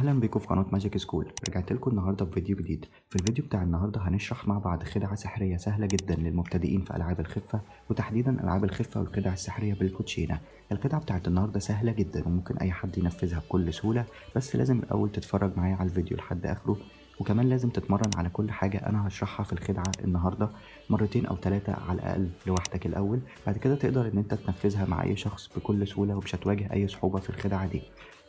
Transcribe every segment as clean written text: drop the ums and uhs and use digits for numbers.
اهلا بيكم في قناه ماجيك سكول. رجعت لكم النهارده بفيديو جديد. في الفيديو بتاع النهارده هنشرح مع بعض خدعه سحريه سهله جدا للمبتدئين في العاب الخفه، وتحديدا العاب الخفه والخدع السحريه بالكوتشينه. الخدعه بتاعت النهارده سهله جدا وممكن اي حد ينفذها بكل سهوله، بس لازم الاول تتفرج معايا على الفيديو لحد اخره، وكمان لازم تتمرن على كل حاجه انا هشرحها في الخدعه النهارده مرتين او ثلاثه على الاقل لوحدك الاول. بعد كده تقدر ان انت تنفذها مع اي شخص بكل سهوله ومش هتواجه اي صعوبه في الخدعه دي.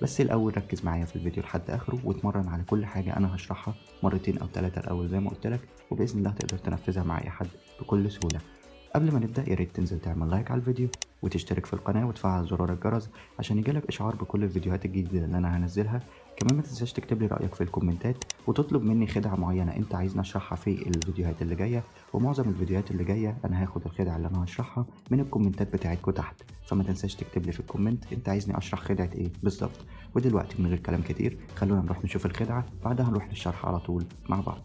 بس الاول ركز معايا في الفيديو لحد اخره واتمرن على كل حاجه انا هشرحها مرتين او ثلاثه الاول زي ما قلت لك، وباذن الله تقدر تنفذها مع اي حد بكل سهوله. قبل ما نبدا يا ريت تنزل تعمل لايك على الفيديو وتشترك في القناه وتفعل زرار الجرس عشان يجيلك اشعار بكل الفيديوهات الجديده اللي انا هنزلها. كمان ما تنساش تكتب لي رايك في الكومنتات وتطلب مني خدعه معينه انت عايزني اشرحها في الفيديوهات اللي جايه، ومعظم الفيديوهات اللي جايه انا هاخد الخدعه اللي انا هشرحها من الكومنتات بتاعتكم تحت، فما تنساش تكتب لي في الكومنت انت عايزني اشرح خدعه ايه بالظبط. ودلوقتي من غير كلام كتير خلونا نروح نشوف الخدعه، بعدها نروح للشرح على طول مع بعض.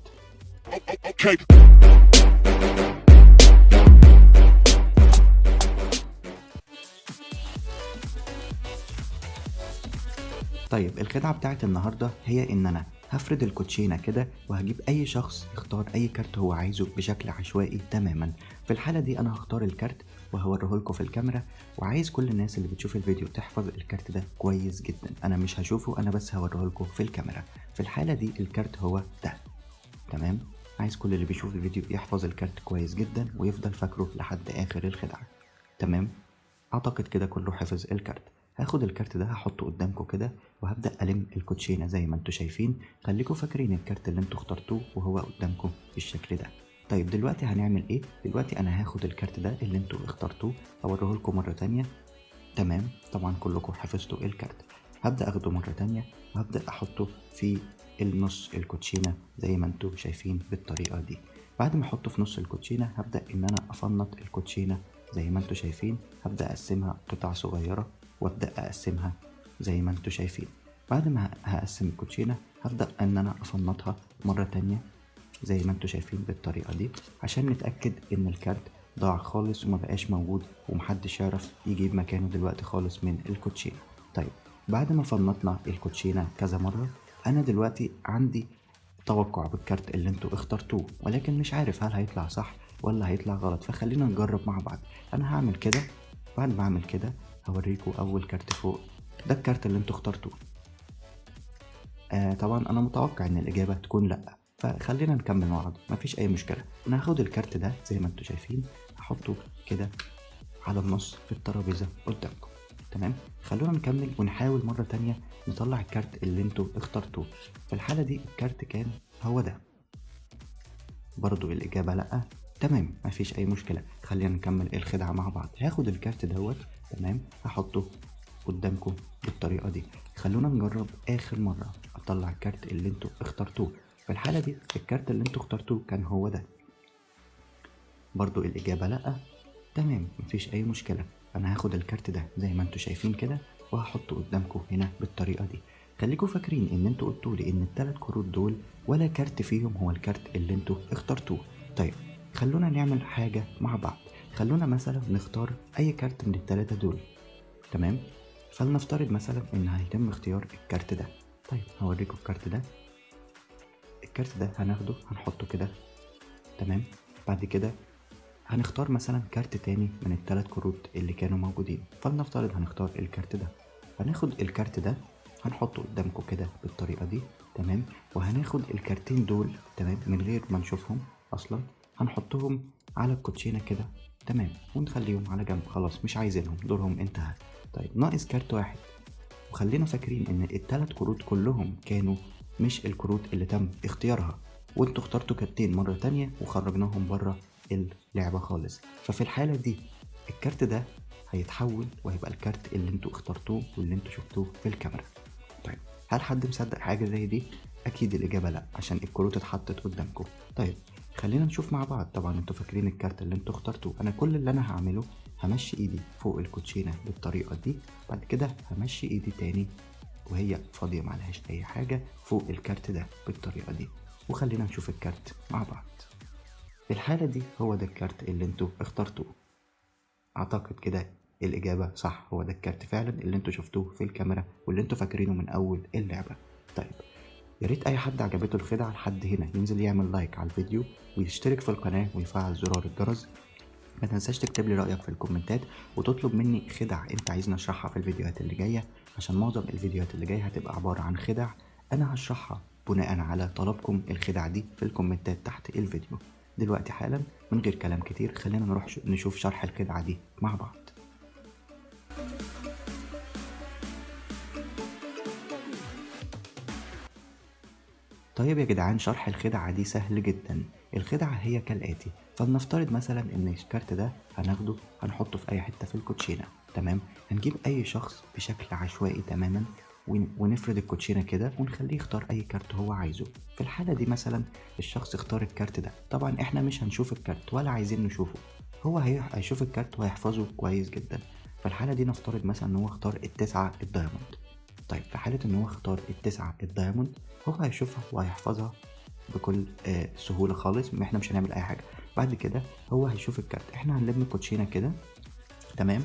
طيب الخدعة بتاعت النهاردة هي ان انا هفرد الكوتشينة كده وهجيب اي شخص يختار اي كارت هو عايزه بشكل عشوائي تماما. في الحالة دي انا هختار الكارت وهوريه لكم في الكاميرا، وعايز كل الناس اللي بتشوف الفيديو تحفظ الكارت ده كويس جدا. انا مش هشوفه، انا بس هوريه لكم في الكاميرا. في الحالة دي الكارت هو ده، تمام. عايز كل اللي بيشوف الفيديو يحفظ الكارت كويس جدا ويفضل فاكره لحد اخر الخدعة، تمام. اعتقد كده كله حفظ الكارت. هاخد الكارت ده هحطه قدامكم كده وهبدأ ألم الكوتشينة زي ما انتوا شايفين. خليكم فاكرين الكارت اللي انتوا اخترتوه وهو قدامكم بالشكل ده. طيب دلوقتي هنعمل ايه؟ دلوقتي انا هاخد الكارت ده اللي انتوا اخترتوه اوريه لكم مرة تانية، تمام. طبعا كلكم حفظتوا الكارت. هبدأ اخده مرة تانية وهبدأ احطه في النص الكوتشينة زي ما انتوا شايفين بالطريقة دي. بعد ما احطه في نص الكوتشينة هبدأ ان انا افنط الكوتشينة زي ما انتوا شايفين. هبدأ اقسمها قطع صغيرة وابدأ اقسمها زي ما انتوا شايفين. بعد ما هقسم الكوتشينة هبدأ ان انا افنطها مرة تانية زي ما انتوا شايفين بالطريقة دي، عشان نتأكد ان الكارت ضاع خالص وما بقاش موجود ومحدش يعرف يجيب مكانه دلوقتي خالص من الكوتشينة. طيب بعد ما فنطنا الكوتشينة كذا مرة، انا دلوقتي عندي توقع بالكارت اللي انتوا اخترتوه، ولكن مش عارف هل هيطلع صح ولا هيطلع غلط، فخلينا نجرب مع بعض. انا هعمل كده. بعد ما اعمل كده هوريكم اول كارت فوق، ده الكارت اللي انتوا اخترتوه. طبعا انا متوقع ان الاجابه تكون لا، فخلينا نكمل مع بعض مفيش اي مشكله. انا هاخد الكارت ده زي ما انتوا شايفين هحطه كده على النص في الترابيزه قدامكم، تمام. خلونا نكمل ونحاول مره تانية نطلع الكارت اللي انتوا اخترتوه. في الحاله دي الكارت كان هو ده، برضو الاجابه لا، تمام مفيش اي مشكله. خلينا نكمل الخدعه مع بعض. هاخد الكارت دوت، تمام، هحطه قدامكم بالطريقه دي. خلونا نجرب اخر مره اطلع الكارت اللي انتوا اخترتوه. في الحاله دي الكارت اللي انتوا اخترتوه كان هو ده، برضو الاجابه لا، تمام مفيش اي مشكله. انا هاخد الكارت ده زي ما انتوا شايفين كده وهحطه قدامكم هنا بالطريقه دي. خليكم فاكرين ان انتوا قلتوا لي ان الثلاث كروت دول ولا كارت فيهم هو الكارت اللي انتوا اخترتوه. طيب خلونا نعمل حاجه مع بعض. خلونا مثلا نختار اي كارت من الثلاثه دول، تمام. فلنفترض مثلا ان هيتم اختيار الكارت ده. طيب هوريكم الكارت ده. الكارت ده هناخده هنحطه كده، تمام. بعد كده هنختار مثلا كارت تاني من الثلاث كروت اللي كانوا موجودين، فلنفترض هنختار الكارت ده. هناخد الكارت ده هنحطه قدامكم كده بالطريقة دي، تمام. وهناخد الكارتين دول، تمام، من غير ما نشوفهم اصلا، هنحطهم على الكوتشينة كده، تمام، ونخليهم على جنب خلاص مش عايزينهم دورهم انتهى. طيب ناقص كارت واحد، وخلينا فاكرين ان الثلاث كروت كلهم كانوا مش الكروت اللي تم اختيارها، وانتوا اخترتوا كارتين مرة تانية وخرجناهم بره اللعبة خالص. ففي الحالة دي الكارت ده هيتحول وهيبقى الكارت اللي انتوا اخترتوه واللي انتوا شفتوه في الكاميرا. طيب هل حد مصدق حاجة زي دي؟ اكيد الاجابة لا، عشان الكروت اتحطت قدامكم. طيب خلينا نشوف مع بعض. طبعا انتوا فاكرين الكارت اللي انتوا اخترتوه. انا كل اللي انا هعمله همشي ايدي فوق الكوتشينة بالطريقة دي، بعد كده همشي ايدي تاني وهي فاضية معلهاش اي حاجة فوق الكارت ده بالطريقة دي، وخلينا نشوف الكارت مع بعض. في الحالة دي هو ده الكارت اللي انتوا اخترتوه. اعتقد كده الاجابة صح، هو ده الكارت فعلا اللي انتوا شفتوه في الكاميرا واللي انتوا فاكرينه من اول اللعبة. طيب يا ريت اي حد عجبته الخدعه لحد هنا ينزل يعمل لايك على الفيديو ويشترك في القناه ويفعل زرار الجرس. ما تنساش تكتب لي رايك في الكومنتات وتطلب مني خدع انت عايزني اشرحها في الفيديوهات اللي جايه، عشان معظم الفيديوهات اللي جايه هتبقى عباره عن خدع انا هشرحها بناء على طلبكم الخدع دي في الكومنتات تحت الفيديو. دلوقتي حالا من غير كلام كتير خلينا نروح نشوف شرح الخدعه دي مع بعض. طيب يا جدعان، شرح الخدعة دي سهل جدا. الخدعة هي كالآتي: فلنفترض مثلا ان الكارت ده هناخده هنحطه في اي حتة في الكوتشينة. تمام، هنجيب اي شخص بشكل عشوائي تماما ونفرد الكوتشينة كده ونخليه يختار اي كارت هو عايزه. في الحالة دي مثلا الشخص اختار الكارت ده، طبعا احنا مش هنشوف الكارت ولا عايزين نشوفه، هو هيشوف الكارت وهيحفظه كويس جدا. في الحالة دي نفترض مثلا ان هو اختار التسعة الدايموند. طيب في حالة ان هو اختار التسعة الدايموند، هو هيشوفها وهيحفظها بكل سهولة خالص، احنا مش هنعمل اي حاجة. بعد كده هو هيشوف الكارت، احنا هنلم الكوتشينة كده تمام،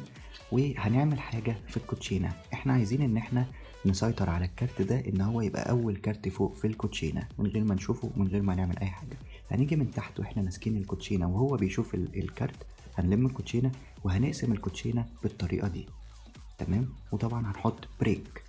وهنعمل حاجة في الكوتشينة. احنا عايزين ان احنا نسيطر على الكارت ده ان هو يبقى اول كارت فوق في الكوتشينة من غير ما نشوفه ومن غير ما نعمل اي حاجة. هنيجي من تحت واحنا ماسكين الكوتشينة وهو بيشوف الكارت، هنلم الكوتشينة وهنقسم الكوتشينة بالطريقة دي. تمام، وطبعا هنحط بريك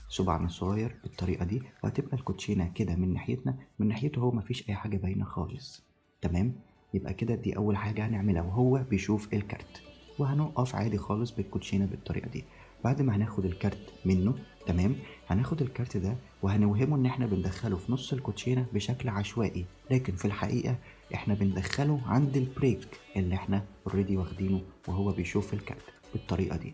صباعنا الصغير بالطريقة دي، وهتبقى الكوتشينة كده من ناحيتنا، من ناحيته هو مفيش أي حاجة باينة خالص. تمام، يبقى كده دي أول حاجة هنعملها وهو بيشوف الكارت. وهنقف عادي خالص بالكوتشينة بالطريقة دي. بعد ما هناخد الكارت منه، تمام، هناخد الكارت ده وهنوهمه إن إحنا بندخله في نص الكوتشينة بشكل عشوائي، لكن في الحقيقة إحنا بندخله عند البريك اللي إحنا اوريدي واخدينه وهو بيشوف الكارت بالطريقة دي.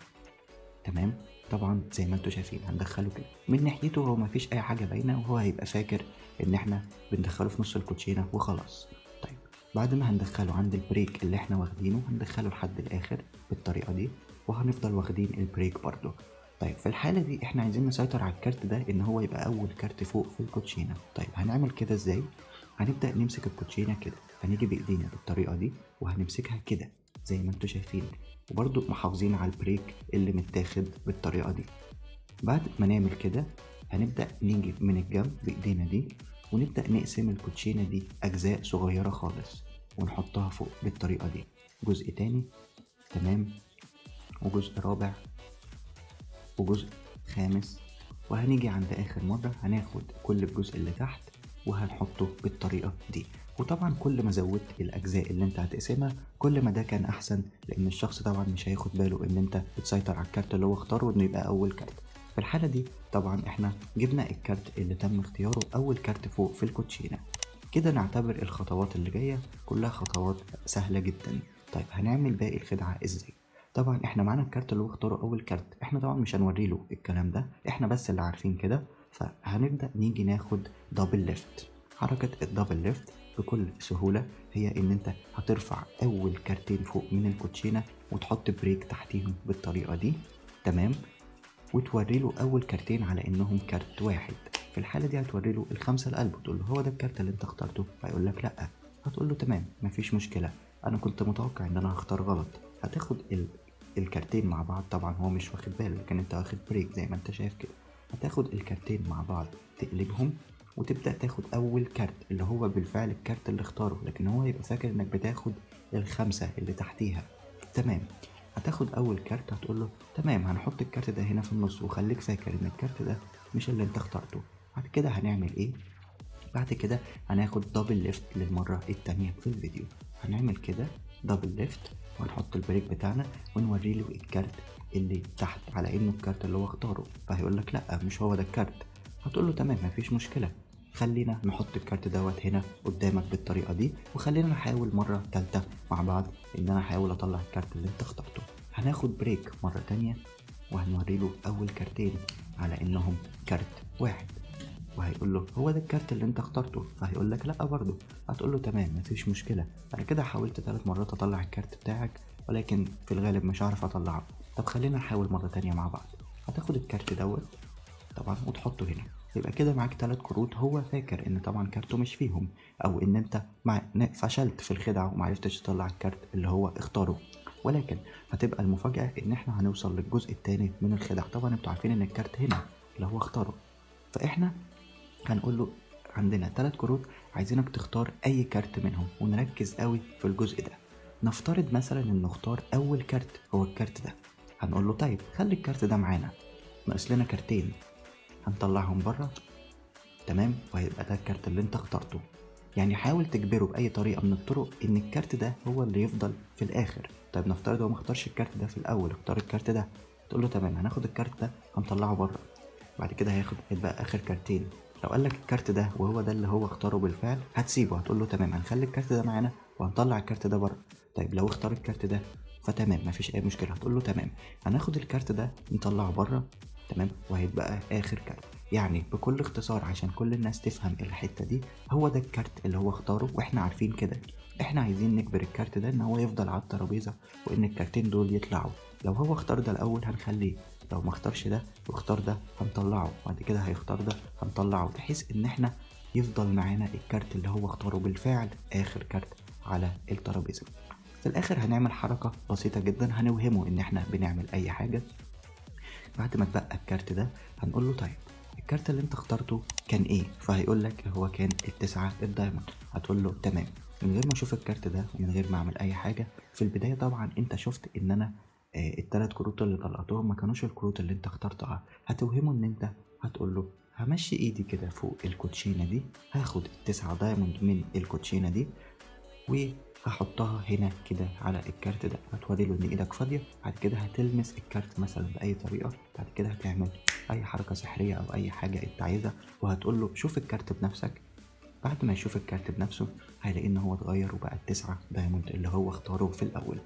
تمام، طبعا زي ما انتوا شايفين هندخله كده من ناحيته، هو مفيش اي حاجه باينه وهو هيبقى فاكر ان احنا بندخله في نص الكوتشينه وخلاص. طيب بعد ما هندخله عند البريك اللي احنا واخدينه هندخله لحد الاخر بالطريقه دي، وهنفضل واخدين البريك برضو. طيب في الحالة دي احنا عايزين نسيطر على الكارت ده ان هو يبقى اول كارت فوق في الكوتشينة. طيب هنعمل كده ازاي؟ هنبدأ نمسك الكوتشينة كده، هنيجي بايدينا بالطريقة دي وهنمسكها كده زي ما انتوا شايفين، وبرضو محافظين على البريك اللي متاخد بالطريقة دي. بعد ما نعمل كده هنبدأ نيجي من الجنب بايدينا دي ونبدأ نقسم الكوتشينة دي أجزاء صغيرة خالص ونحطها فوق بالطريقة دي، جزء تاني، تمام، وجزء رابع، وجزء خامس، وهنيجي عند آخر مرة هناخد كل الجزء اللي تحت وهنحطه بالطريقة دي. وطبعا كل ما زودت الأجزاء اللي انت هتقسمها كل ما ده كان أحسن، لأن الشخص طبعا مش هياخد باله إن انت بتسيطر على الكارت اللي هو اختاره إنه يبقى أول كارت. في الحالة دي طبعا احنا جبنا الكارت اللي تم اختياره أول كارت فوق في الكوتشينة. كده نعتبر الخطوات اللي جاية كلها خطوات سهلة جدا. طيب هنعمل باقي الخدعة ازاي؟ طبعا احنا معانا الكارت اللي هو اختاره اول كارت، احنا طبعا مش هنوريله الكلام ده، احنا بس اللي عارفين كده. فهنبدأ نيجي ناخد دبل ليفت. حركة الدبل ليفت بكل سهولة هي ان انت هترفع اول كارتين فوق من الكوتشينة وتحط بريك تحتيهم بالطريقة دي. تمام، وتوري له اول كارتين على انهم كارت واحد. في الحالة دي هتوري له الخمسة القلب وتقول له هو ده الكارت اللي انت اخترته، هيقول لك لا، هتقول له تمام مفيش مشكلة، انا كنت متوقع ان انا هختار غلط. هتاخد الكارتين مع بعض، طبعا هو مش واخد باله لكن انت واخد بريك زي ما انت شايف كده. هتاخد الكارتين مع بعض تقلبهم وتبدأ تاخد أول كارت اللي هو بالفعل الكارت اللي اختاره، لكن هو يبقى فاكر إنك بتاخد الخمسة اللي تحتيها. تمام، هتاخد أول كارت هتقول له تمام هنحط الكارت ده هنا في النص، وخليك فاكر إن الكارت ده مش اللي أنت اخترته. بعد كده هنعمل إيه؟ بعد كده هناخد دبل ليفت للمرة التانية في الفيديو. هنعمل كده دبل ليفت وهنحط البريك بتاعنا ونوري له الكارت اللي تحت على انه الكارت اللي هو اختاره، فهيقول لك لا مش هو ده الكارت. هتقول له تمام مفيش مشكلة، خلينا نحط الكارت دوت هنا قدامك بالطريقة دي، وخلينا نحاول مرة تالتة مع بعض ان انا احاول اطلع الكارت اللي انت اخترته. هناخد بريك مرة تانية وهنوري له اول كارتين على انهم كارت واحد، وهيقول له هو ده الكارت اللي انت اخترته، فهيقول لك لا برضه. هتقول له تمام مفيش مشكله، انا كده حاولت 3 مرات اطلع الكارت بتاعك ولكن في الغالب مش هعرف اطلعه، طب خلينا نحاول مره تانية مع بعض. هتاخد الكارت دوت طبعا وتحطه هنا، يبقى كده معاك 3 كروت. هو فاكر ان طبعا كارته مش فيهم، او ان انت فشلت في الخدعه ومعرفتش تطلع الكارت اللي هو اختاره. ولكن هتبقى المفاجاه ان احنا هنوصل للجزء الثاني من الخدع. طبعا انتوا عارفين ان الكارت هنا اللي هو اختاره، فاحنا هنقول له عندنا 3 كروت، عايزينك تختار اي كارت منهم ونركز قوي في الجزء ده. نفترض مثلا ان نختار اول كارت هو الكارت ده، هنقول له طيب خلي الكارت ده معانا، ناقص لنا كارتين هنطلعهم بره، تمام، وهيبقى ده الكارت اللي انت اخترته. يعني حاول تجبره باي طريقه من الطرق ان الكارت ده هو اللي يفضل في الاخر. طيب نفترض هو ما اختارش الكارت ده في الاول، اختار الكارت ده، تقول له تمام هناخد الكارت ده هنطلعه بره، بعد كده هيبقى اخر كارتين. لو قال لك الكارت ده وهو ده اللي هو اختاره بالفعل هتسيبه، هتقول له تمام هنخلي الكارت ده معانا وهنطلع الكارت ده بره. طيب لو اختار الكارت ده فتمام مفيش اي مشكله، هتقول له تمام هناخد الكارت ده نطلعه بره، تمام، وهيبقى اخر كارت. يعني بكل اختصار عشان كل الناس تفهم الحته دي، هو ده الكارت اللي هو اختاره واحنا عارفين كده. احنا عايزين نجبر الكارت ده ان هو يفضل على الترابيزه وان الكارتين دول يطلعوا. لو هو اختار ده الاول هنخليه، لو ما اختارش ده واختار ده هنطلعه، بعد كده هيختار ده هنطلعه، بحيث ان احنا يفضل معانا الكارت اللي هو اختاره بالفعل اخر كارت على الترابيزه. في الاخر هنعمل حركه بسيطه جدا، هنوهمه ان احنا بنعمل اي حاجه. بعد ما اتبقى الكارت ده هنقول له طيب الكارت اللي انت اخترته كان ايه؟ فهيقول لك هو كان التسعة الدايموند. هتقول له تمام، من غير ما اشوف الكارت ده ومن غير ما اعمل اي حاجه. في البدايه طبعا انت شفت ان انا التلات كروت اللي طلعتهم ما كانوش الكروت اللي انت اخترتها. هتوهمه ان انت هتقول له همشي ايدي كده فوق الكوتشينه دي، هاخد التسعة دايموند من الكوتشينه دي وهحطها هنا كده على الكارت ده. هتوري له ان ايدك فاضيه، بعد كده هتلمس الكارت مثلا باي طريقه، بعد كده هتعمل اي حركه سحريه او اي حاجه انت عايزها، وهتقول له شوف الكارت بنفسك. بعد ما يشوف الكارت بنفسه هيلاقي ان هو اتغير وبقى التسعة دايموند اللي هو اختاره في الاول.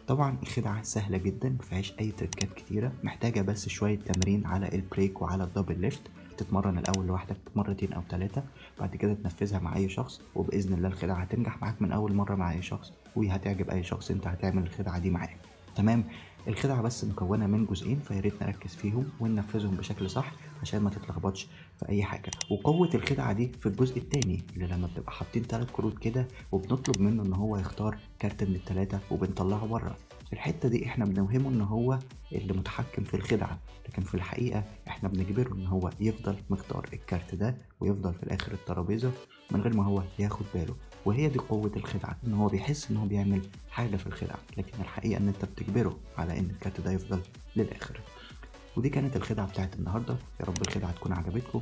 طبعا الخدعة سهلة جدا مفيهاش اي تركات كتيرة، محتاجة بس شوية تمرين على البريك وعلى الدبل ليفت. تتمرن الاول لوحدك مرتين او 3، بعد كده تنفذها مع اي شخص، وباذن الله الخدعة هتنجح معاك من اول مرة مع اي شخص، وهتعجب اي شخص انت هتعمل الخدعة دي معاه. تمام. الخدعة بس مكونة من جزئين، فياريت نركز فيهم وننفذهم بشكل صح عشان ما تتلخبطش في اي حاجة. وقوة الخدعة دي في الجزء التاني اللي لما بنبقى حاطين 3 كروت كده وبنطلب منه ان هو يختار كارت من ال3 وبنطلعه بره. في الحتة دي احنا بنوهمه ان هو اللي متحكم في الخدعة، لكن في الحقيقة احنا بنجبره ان هو يفضل مختار الكارت ده ويفضل في الاخر الترابيزة من غير ما هو ياخد باله. وهي دي قوة الخدعة، ان هو بيحس ان هو بيعمل حاجة في الخدعة، لكن الحقيقة ان انت بتجبره على ان الكارت ده يفضل للاخر. ودي كانت الخدعة بتاعت النهاردة. يا رب الخدعة تكون عجبتكم.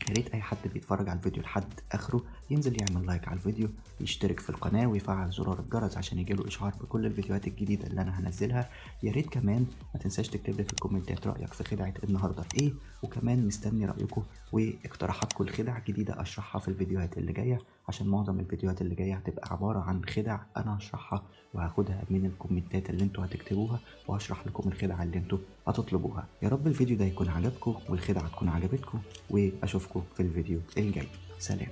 يا ريت اي حد بيتفرج على الفيديو لحد اخره ينزل يعمل لايك على الفيديو، يشترك في القناة ويفعل زرار الجرس عشان يجيله اشعار بكل الفيديوهات الجديدة اللي انا هنزلها. يا ريت كمان ما تنساش تكتب لي في الكومنتات رأيك في خدعة النهاردة ايه، وكمان مستني رأيكم واقتراحاتكم لخدع جديدة اشرحها في الفيديوهات اللي جاية، عشان معظم الفيديوهات اللي جاية هتبقى عبارة عن خدع انا هشرحها وهاخدها من الكومنتات اللي انتوا هتكتبوها، وهشرح لكم الخدعة اللي انتوا هتطلبوها. يا رب الفيديو ده يكون عجبكم والخدعة تكون عجبتكم، واشوفكم في الفيديو الجاي. سلام.